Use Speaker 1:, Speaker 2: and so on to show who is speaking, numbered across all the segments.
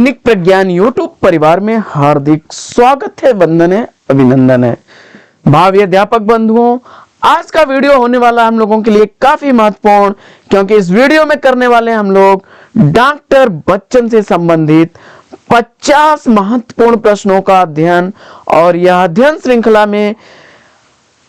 Speaker 1: आधुनिक प्रज्ञान यूट्यूब परिवार में हार्दिक स्वागत है, वंदन है, अभिनंदन है। भावी अध्यापक बंधुओं, आज का वीडियो होने वाला हम लोगों के लिए काफी महत्वपूर्ण, क्योंकि इस वीडियो में करने वाले हम लोग डॉक्टर बच्चन से संबंधित 50 महत्वपूर्ण प्रश्नों का अध्ययन। और यह अध्ययन श्रृंखला में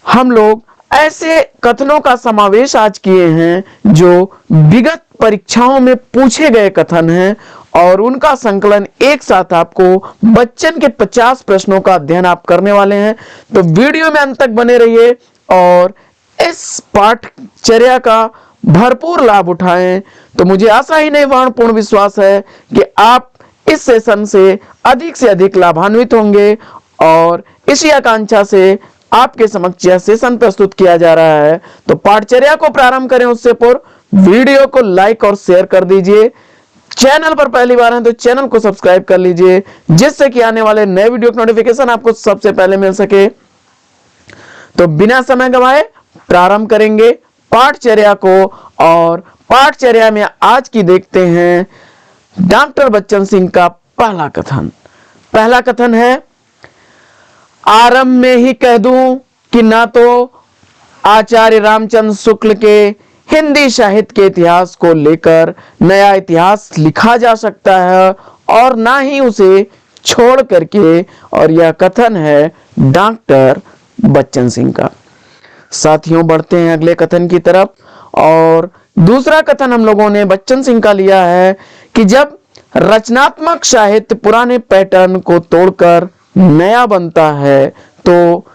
Speaker 1: हम लोग ऐसे कथनों का समावेश आज किए हैं जो विगत परीक्षाओं में पूछे गए कथन हैं, और उनका संकलन एक साथ आपको बच्चन के 50 प्रश्नों का अध्ययन आप करने वाले हैं। तो वीडियो में अंत तक बने रहिए और इस पाठचर्या का भरपूर लाभ उठाएं। तो मुझे आशा ही नहीं, वर्ण पूर्ण विश्वास है कि आप इस सेशन से अधिक लाभान्वित होंगे, और इसी आकांक्षा से आपके समक्ष यह सेशन प्रस्तुत किया जा रहा है। तो पाठचर्या को प्रारंभ करें उससे पूर्व वीडियो को लाइक और शेयर कर दीजिए। चैनल पर पहली बार हैं तो चैनल को सब्सक्राइब कर लीजिए, जिससे कि आने वाले नए वीडियो का नोटिफिकेशन आपको सबसे पहले मिल सके। तो बिना समय गंवाए प्रारंभ करेंगे पाठचर्या को, और पाठचर्या में आज की देखते हैं डॉक्टर बच्चन सिंह का पहला कथन। पहला कथन है, आरंभ में ही कह दूं कि ना तो आचार्य रामचंद्र शुक्ल के हिंदी साहित्य के इतिहास को लेकर नया इतिहास लिखा जा सकता है, और ना ही उसे छोड़ करके। और यह कथन है डॉक्टर बच्चन सिंह का। साथियों, बढ़ते हैं अगले कथन की तरफ। और दूसरा कथन हम लोगों ने बच्चन सिंह का लिया है कि जब रचनात्मक साहित्य पुराने पैटर्न को तोड़कर नया बनता है तो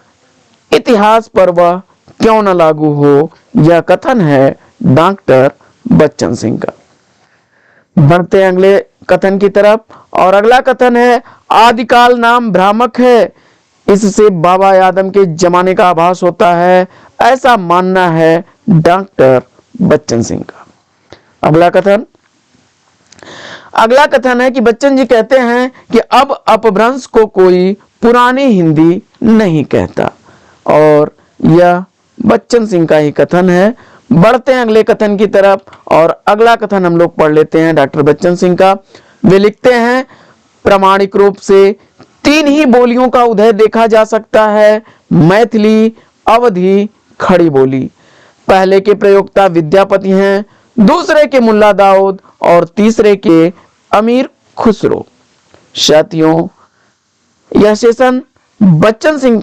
Speaker 1: इतिहास पर वह क्यों न लागू हो। यह कथन है डॉक्टर बच्चन सिंह का। बढ़ते हैं अगले कथन की तरफ। और अगला कथन है, आदिकाल नाम भ्रामक है, इससे बाबा आदम के जमाने का आभास होता है, ऐसा मानना है डॉक्टर बच्चन सिंह का। अगला कथन है कि बच्चन जी कहते हैं कि अब अपभ्रंश को कोई पुरानी हिंदी नहीं कहता, और यह बच्चन सिंह का ही कथन है। बढ़ते हैं अगले कथन की तरफ, और अगला कथन हम लोग पढ़ लेते हैं डॉक्टर बच्चन सिंह का। वे लिखते हैं, प्रामाणिक रूप से 3 ही बोलियों का उदय देखा जा सकता है, मैथिली, अवधी, खड़ी बोली। पहले के प्रयोक्ता विद्यापति हैं, दूसरे के मुल्ला दाऊद, और तीसरे के अमीर खुसरो। साथियों, यह सेशन बच्चन सिंह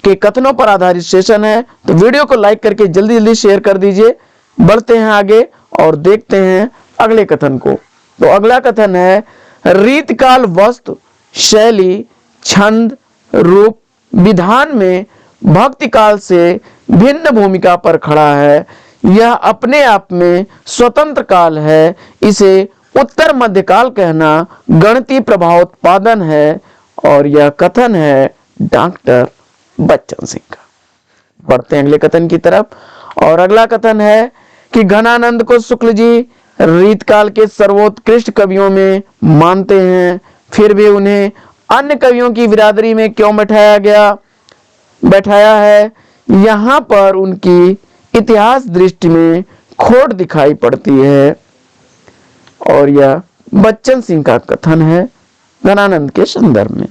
Speaker 1: के कथनों पर आधारित सेशन है, तो वीडियो को लाइक करके जल्दी शेयर कर दीजिए। बढ़ते हैं आगे और देखते हैं अगले कथन को। तो अगला कथन है, रीतकाल वस्तु, शैली, छंद, रूप, विधान में भक्ति काल से भिन्न भूमिका पर खड़ा है। यह अपने आप में स्वतंत्र काल है, इसे उत्तर मध्यकाल कहना गणितीय प्रभावोत्पादन है। और यह कथन है डॉक्टर बच्चन सिंह का। बढ़ते हैं अगले कथन की तरफ। और अगला कथन है कि घनानंद को शुक्ल जी रीतकाल के सर्वोत्कृष्ट कवियों में मानते हैं, फिर भी उन्हें अन्य कवियों की बिरादरी में क्यों बैठाया है। यहाँ पर उनकी इतिहास दृष्टि में खोट दिखाई पड़ती है। और यह बच्चन सिंह का कथन है घनानंद के संदर्भ में।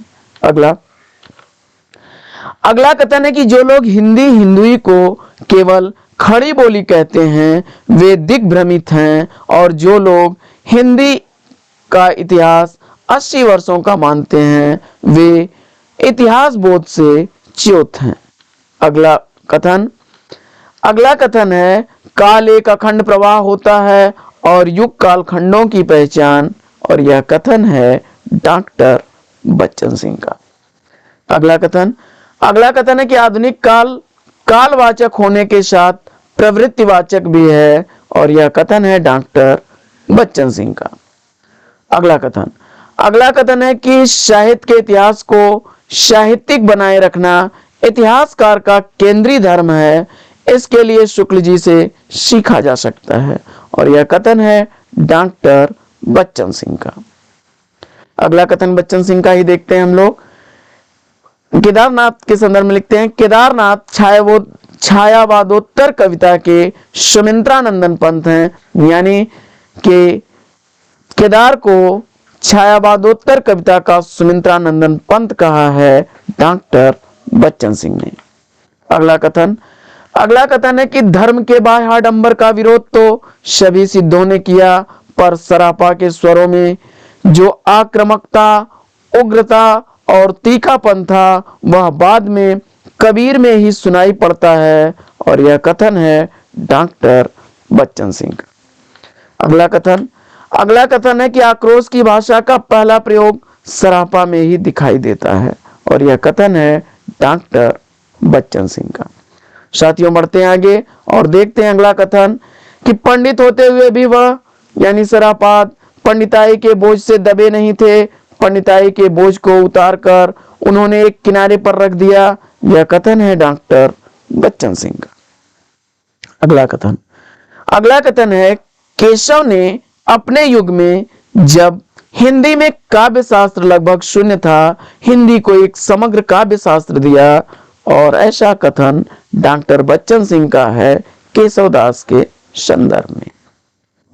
Speaker 1: अगला कथन है कि जो लोग हिंदुई को केवल खड़ी बोली कहते हैं वे दिग्भ्रमित हैं, और जो लोग हिंदी का इतिहास 80 वर्षों का मानते हैं वे इतिहास बोध से च्युत हैं। अगला कथन है, काल एक अखंड प्रवाह होता है और युग काल खंडों की पहचान। और यह कथन है डॉक्टर बच्चन सिंह का। अगला कथन है कि आधुनिक कालवाचक होने के साथ प्रवृत्तिवाचक भी है, और यह कथन है डॉक्टर बच्चन सिंह का। अगला कथन है कि साहित्य के इतिहास को साहित्यिक बनाए रखना इतिहासकार का केंद्रीय धर्म है, इसके लिए शुक्ल जी से सीखा जा सकता है। और यह कथन है डॉक्टर बच्चन सिंह का। अगला कथन बच्चन सिंह का ही देखते हैं हम लोग। केदारनाथ के संदर्भ में लिखते हैं, केदारनाथ छायावादोत्तर कविता के सुमित्रानंदन पंत हैं, यानी कि केदार को छायावादोत्तर कविता का सुमित्रा नंदन पंत कहा है डॉक्टर बच्चन सिंह ने। अगला कथन है कि धर्म के बाह्य आडंबर का विरोध तो सभी सिद्धों ने किया, पर सरापा के स्वरों में जो आक्रामकता, उग्रता और तीखापन था वह बाद में कबीर में ही सुनाई पड़ता है। और यह कथन है डॉक्टर बच्चन सिंह का। अगला कथन है कि आक्रोश की भाषा का पहला प्रयोग सरापा में ही दिखाई देता है। और यह कथन है डॉक्टर बच्चन सिंह का। साथियों, बढ़ते हैं आगे और देखते हैं अगला कथन कि पंडित होते हुए भी वह यानी सरापात पंडिताई के बोझ से दबे नहीं थे। पंडिताई के बोझ को उतार कर उन्होंने एक किनारे पर रख दिया। यह कथन है डॉक्टर बच्चन सिंह का। अगला कथन है केशव ने अपने युग में जब हिंदी में काव्य शास्त्र लगभग शून्य था, हिंदी को एक समग्र काव्य शास्त्र दिया। और ऐसा कथन डॉक्टर बच्चन सिंह का है केशवदास के संदर्भ में।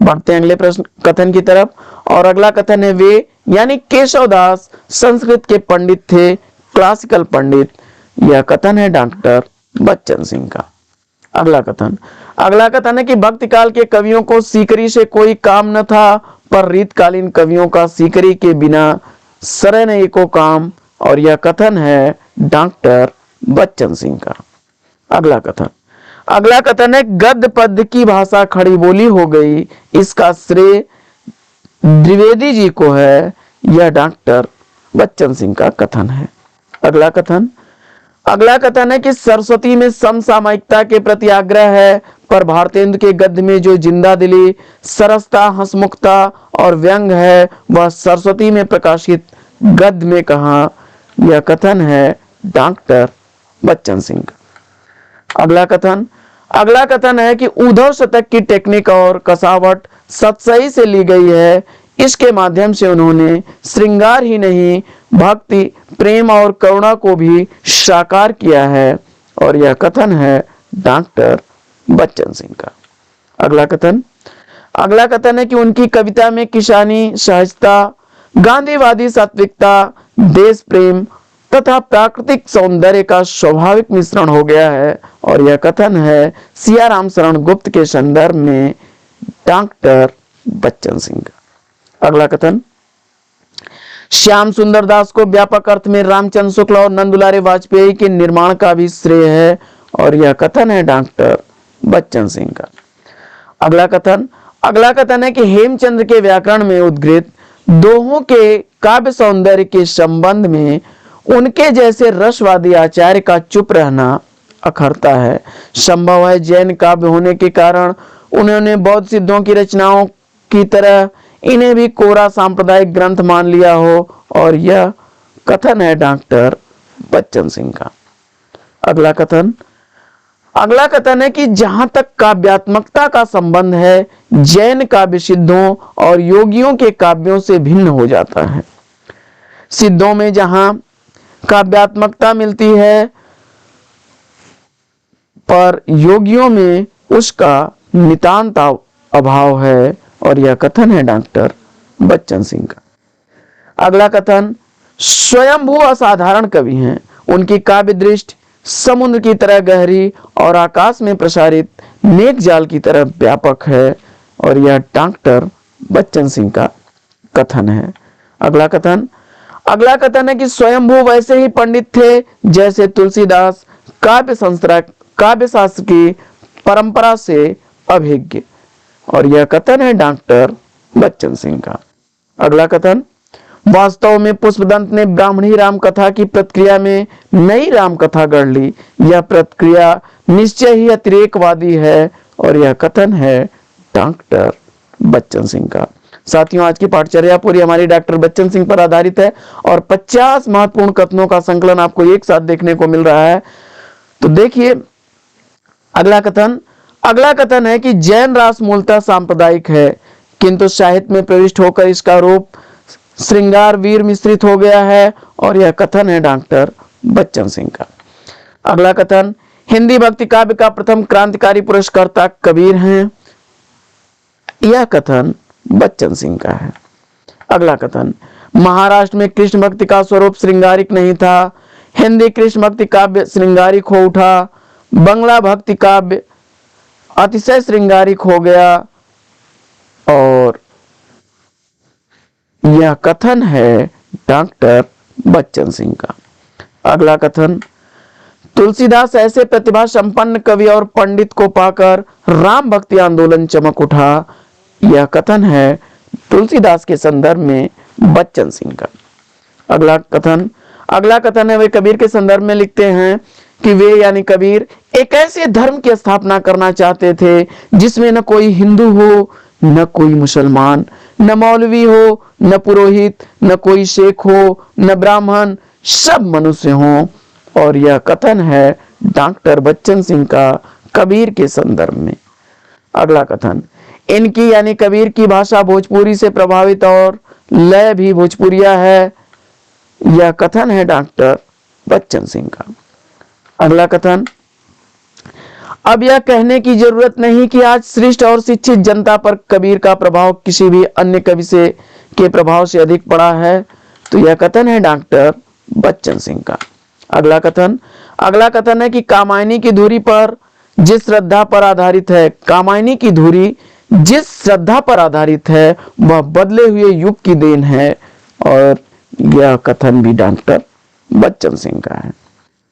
Speaker 1: बढ़ते हैं अगले प्रश्न कथन की तरफ और अगला कथन है वे यानी केशवदास संस्कृत के पंडित थे, क्लासिकल पंडित। यह कथन है डॉक्टर बच्चन सिंह का। अगला कथन है कि भक्ति काल के कवियों को सीकरी से कोई काम न था, पर रीतकालीन कवियों का सीकरी के बिना सरे नहीं को काम। और यह कथन है डॉक्टर बच्चन सिंह का। अगला कथन है गद्य पद्य की भाषा खड़ी बोली हो गई, इसका श्रेय द्विवेदी जी को है। यह डॉक्टर बच्चन सिंह का कथन है। अगला कथन है कि सरस्वती में समसामयिकता के प्रति आग्रह है, पर भारतेंदु के गद्य में जो जिंदा दिली, सरसता, हंसमुखता और व्यंग है वह सरस्वती में प्रकाशित गद्य में कहा। यह कथन है डॉक्टर बच्चन सिंह का। अगला कथन है कि उद्धव शतक की टेक्निक और कसावट सतसई से ली गई है, इसके माध्यम से उन्होंने श्रृंगार ही नहीं भक्ति, प्रेम और करुणा को भी साकार किया है। और यह कथन है डॉक्टर बच्चन सिंह का। अगला कथन है कि उनकी कविता में किसानी, सहजता, गांधीवादी सात्विकता, देश प्रेम तथा प्राकृतिक सौंदर्य का स्वाभाविक मिश्रण हो गया है। और यह कथन है सियाराम शरण गुप्त के संदर्भ में डॉक्टर बच्चन सिंह का। अगला कथन श्याम सुंदर दास को व्यापक अर्थ में रामचंद्र शुक्ल और नंदुलारे वाजपेयी के निर्माण का भी श्रेय है। और यह कथन है डॉक्टर बच्चन सिंह का। अगला कथन है कि हेमचंद्र के व्याकरण में उद्घृत दोहों के काव्य सौंदर्य के संबंध में उनके जैसे रसवादी आचार्य का चुप रहना अखरता है। संभव है जैन काव्य होने के कारण उन्होंने बौद्ध सिद्धों की रचनाओं की तरह इन्हें भी कोरा सांप्रदायिक ग्रंथ मान लिया हो। और यह कथन है डॉक्टर बच्चन सिंह का। अगला कथन है कि जहां तक काव्यात्मकता का संबंध है, जैन काव्य सिद्धों और योगियों के काव्यों से भिन्न हो जाता है। सिद्धों में जहां काव्यात्मकता मिलती है, पर योगियों में उसका नितांत अभाव है। और यह कथन है डॉक्टर बच्चन सिंह का। अगला कथन स्वयंभू असाधारण कवि हैं, उनकी काव्य दृष्टि समुद्र की तरह गहरी और आकाश में प्रसारित मेघ जाल की तरह व्यापक है। और यह डॉक्टर बच्चन सिंह का कथन है। अगला कथन है कि स्वयंभू वैसे ही पंडित थे जैसे तुलसीदास काव्य शास्त्र की परंपरा से अभिज्ञ। और यह कथन है डॉक्टर बच्चन सिंह का। अगला कथन वास्तव में पुष्पदंत ने ब्राह्मणी राम कथा की प्रतिक्रिया में नई राम कथा गढ़ ली। यह प्रतिक्रिया निश्चय ही अतिरेकवादी है। और यह कथन है डॉक्टर बच्चन सिंह का। साथियों, आज की पाठचर्या पूरी हमारी डॉक्टर बच्चन सिंह पर आधारित है और 50 महत्वपूर्ण कथनों का संकलन आपको एक साथ देखने को मिल रहा है। तो देखिए अगला कथन है कि जैन रास मूलतः सांप्रदायिक है, किंतु साहित्य में प्रविष्ट होकर इसका रूप श्रृंगार वीर मिश्रित हो गया है। और यह कथन है डॉक्टर बच्चन सिंह का। अगला कथन हिंदी भक्ति काव्य का प्रथम क्रांतिकारी पुरस्कर्ता कबीर हैं। यह कथन बच्चन सिंह का है। अगला कथन, महाराष्ट्र में कृष्ण भक्ति का स्वरूप श्रृंगारिक नहीं था, हिंदी कृष्ण भक्ति काव्य श्रृंगारिक हो उठा, बंगला भक्ति काव्य अतिशय श्रृंगारिक हो गया। और यह कथन है डॉक्टर बच्चन सिंह का। अगला कथन, तुलसीदास ऐसे प्रतिभा संपन्न कवि और पंडित को पाकर राम भक्ति आंदोलन चमक उठा। यह कथन है तुलसीदास के संदर्भ में बच्चन सिंह का। अगला कथन है वे कबीर के संदर्भ में लिखते हैं कि वे यानी कबीर एक ऐसे धर्म की स्थापना करना चाहते थे जिसमें न कोई हिंदू हो, न कोई मुसलमान, न मौलवी हो, न पुरोहित, न कोई शेख हो, न ब्राह्मण, सब मनुष्य हों। और यह कथन है डॉक्टर बच्चन सिंह का कबीर के संदर्भ में। अगला कथन, इनकी यानी कबीर की भाषा भोजपुरी से प्रभावित और लय भी भोजपुरिया है। यह कथन है डॉक्टर बच्चन सिंह का। अगला कथन, अब यह कहने की जरूरत नहीं कि आज श्रेष्ठ और शिक्षित जनता पर कबीर का प्रभाव किसी भी अन्य कवि से के प्रभाव से अधिक पड़ा है। तो यह कथन है डॉक्टर बच्चन सिंह का। अगला कथन है कि कामायनी की धुरी पर जिस श्रद्धा पर आधारित है, कामायनी की धुरी जिस श्रद्धा पर आधारित है वह बदले हुए युग की देन है। और यह कथन भी डॉक्टर बच्चन सिंह का है।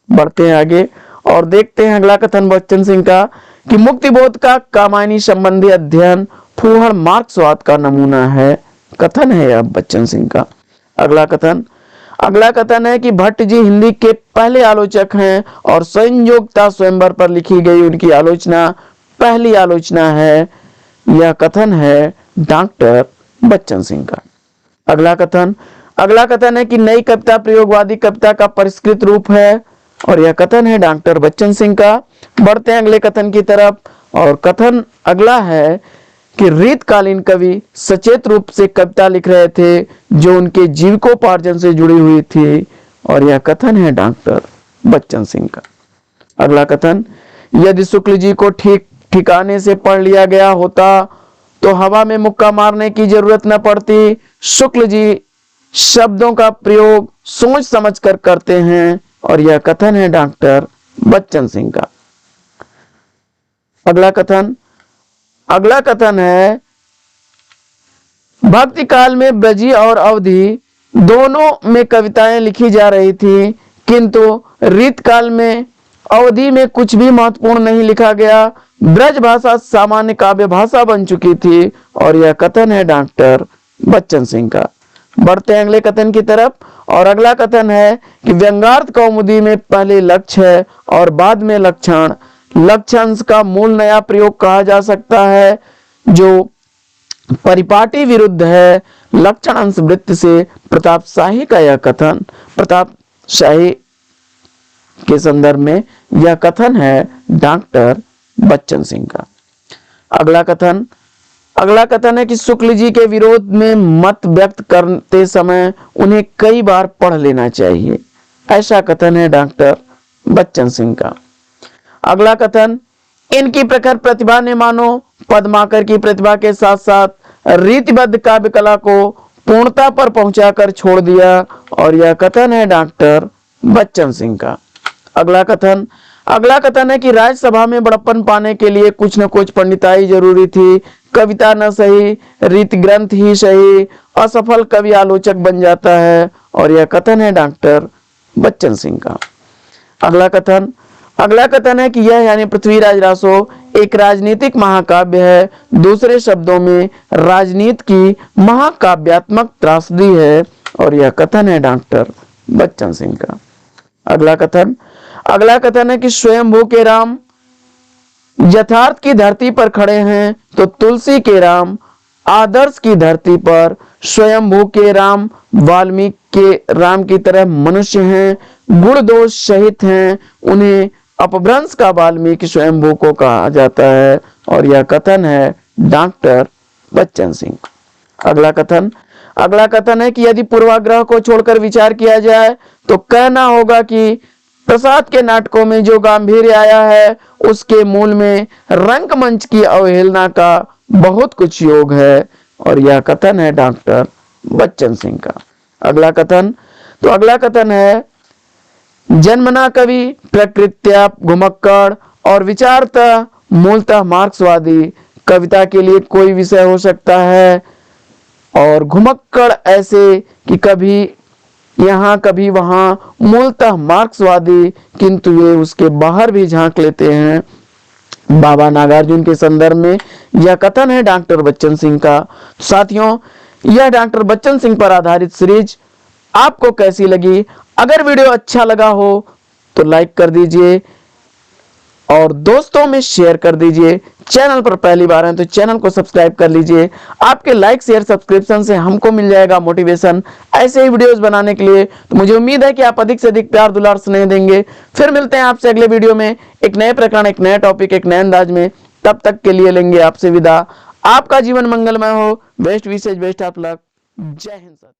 Speaker 1: बढ़ते हैं आगे और देखते हैं अगला कथन बच्चन सिंह का कि मुक्ति बोध का कामायनी संबंधी अध्ययन फूहड़ मार्क्सवाद का नमूना है। कथन है यह बच्चन सिंह का। अगला कथन है कि भट्ट जी हिंदी के पहले आलोचक हैं और संयोगता स्वयंवर पर लिखी गई उनकी आलोचना पहली आलोचना है। यह कथन है डॉक्टर बच्चन सिंह का। अगला कथन है कि नई कविता प्रयोगवादी कविता का परिष्कृत रूप है। और यह कथन है डॉक्टर बच्चन सिंह का। बढ़ते हैं अगले कथन की तरफ और कथन अगला है कि रीतकालीन कवि सचेत रूप से कविता लिख रहे थे जो उनके जीविकोपार्जन से जुड़ी हुई थी। और यह कथन है डॉक्टर बच्चन सिंह का। अगला कथन, यदि शुक्ल जी को ठीक ठिकाने से पढ़ लिया गया होता तो हवा में मुक्का मारने की जरूरत न पड़ती। शुक्ल जी शब्दों का प्रयोग सोच समझ कर करते हैं। और यह कथन है डॉक्टर बच्चन सिंह का। अगला कथन है भक्ति काल में ब्रजी और अवधि दोनों में कविताएं लिखी जा रही थी, किंतु रीत काल में अवधि में कुछ भी महत्वपूर्ण नहीं लिखा गया। ब्रज भाषा सामान्य काव्य भाषा बन चुकी थी। और यह कथन है डॉक्टर बच्चन सिंह का। बढ़ते हैं अगले कथन की तरफ और अगला कथन है कि व्यंग्यार्थ कौमुदी में पहले लक्ष्य है और बाद में लक्षण। लक्षांश का मूल नया प्रयोग कहा जा सकता है जो परिपाटी विरुद्ध है। लक्षणांश वृत्त से प्रताप शाही का यह कथन, प्रताप शाही के संदर्भ में यह कथन है डॉक्टर बच्चन सिंह का। अगला कथन है कि शुक्ल जी के विरोध में मत व्यक्त करते समय उन्हें कई बार पढ़ लेना चाहिए। ऐसा कथन है डॉक्टर बच्चन सिंह का। अगला कथन, इनकी प्रखर प्रतिभा ने मानो पद्माकर की प्रतिभा के साथ साथ रीतिबद्ध काव्य कला को पूर्णता पर पहुंचाकर छोड़ दिया। और यह कथन है डॉक्टर बच्चन सिंह का। अगला कथन है कि राज्यसभा में बड़प्पन पाने के लिए कुछ न कुछ पंडिताई जरूरी थी। कविता न सही, रीति ग्रंथ ही सही, असफल कवि आलोचक बन जाता है। और यह कथन है डॉक्टर बच्चन सिंह का। अगला कथन है कि यह यानी पृथ्वीराज रासो एक राजनीतिक महाकाव्य है। दूसरे शब्दों में राजनीति की महाकाव्यात्मक त्रासदी है। और यह कथन है डॉक्टर बच्चन सिंह का। अगला कथन है कि स्वयंभू के राम यथार्थ की धरती पर खड़े हैं तो तुलसी के राम आदर्श की धरती पर। स्वयंभू के राम वाल्मीकि के राम की तरह मनुष्य हैं, गुण दोष सहित हैं। उन्हें अपभ्रंश का वाल्मीकि स्वयंभू को कहा जाता है। और यह कथन है डॉक्टर बच्चन सिंह। अगला कथन है कि यदि पूर्वाग्रह को छोड़कर विचार किया जाए तो कहना होगा कि प्रसाद के नाटकों में जो गांधीर्य आया है उसके मूल में रंगमंच की अवहेलना का बहुत कुछ योग है। और यह कथन है डॉक्टर बच्चन सिंह का। अगला कथन, तो अगला कथन है, जन्मना कवि, प्रकृत्या घुमक्कड़ और विचारतः मूलतः मार्क्सवादी। कविता के लिए कोई विषय हो सकता है और घुमक्कड़ ऐसे कि कभी यहाँ कभी वहां, मूलतः मार्क्सवादी किंतु वे उसके बाहर भी झांक लेते हैं। बाबा नागार्जुन के संदर्भ में यह कथन है डॉक्टर बच्चन सिंह का। साथियों, यह डॉक्टर बच्चन सिंह पर आधारित सीरीज आपको कैसी लगी? अगर वीडियो अच्छा लगा हो तो लाइक कर दीजिए और दोस्तों में शेयर कर दीजिए। चैनल पर पहली बार हैं तो चैनल को सब्सक्राइब कर लीजिए। आपके लाइक शेयर सब्सक्रिप्शन से हमको मिल जाएगा मोटिवेशन ऐसे ही वीडियोस बनाने के लिए। तो मुझे उम्मीद है कि आप अधिक से अधिक प्यार दुलार स्नेह देंगे। फिर मिलते हैं आपसे अगले वीडियो में एक नए प्रकरण, एक नए टॉपिक, एक नए अंदाज में। तब तक के लिए लेंगे आपसे विदा। आपका जीवन मंगलमय हो। Best wishes, best of luck. जय हिंद।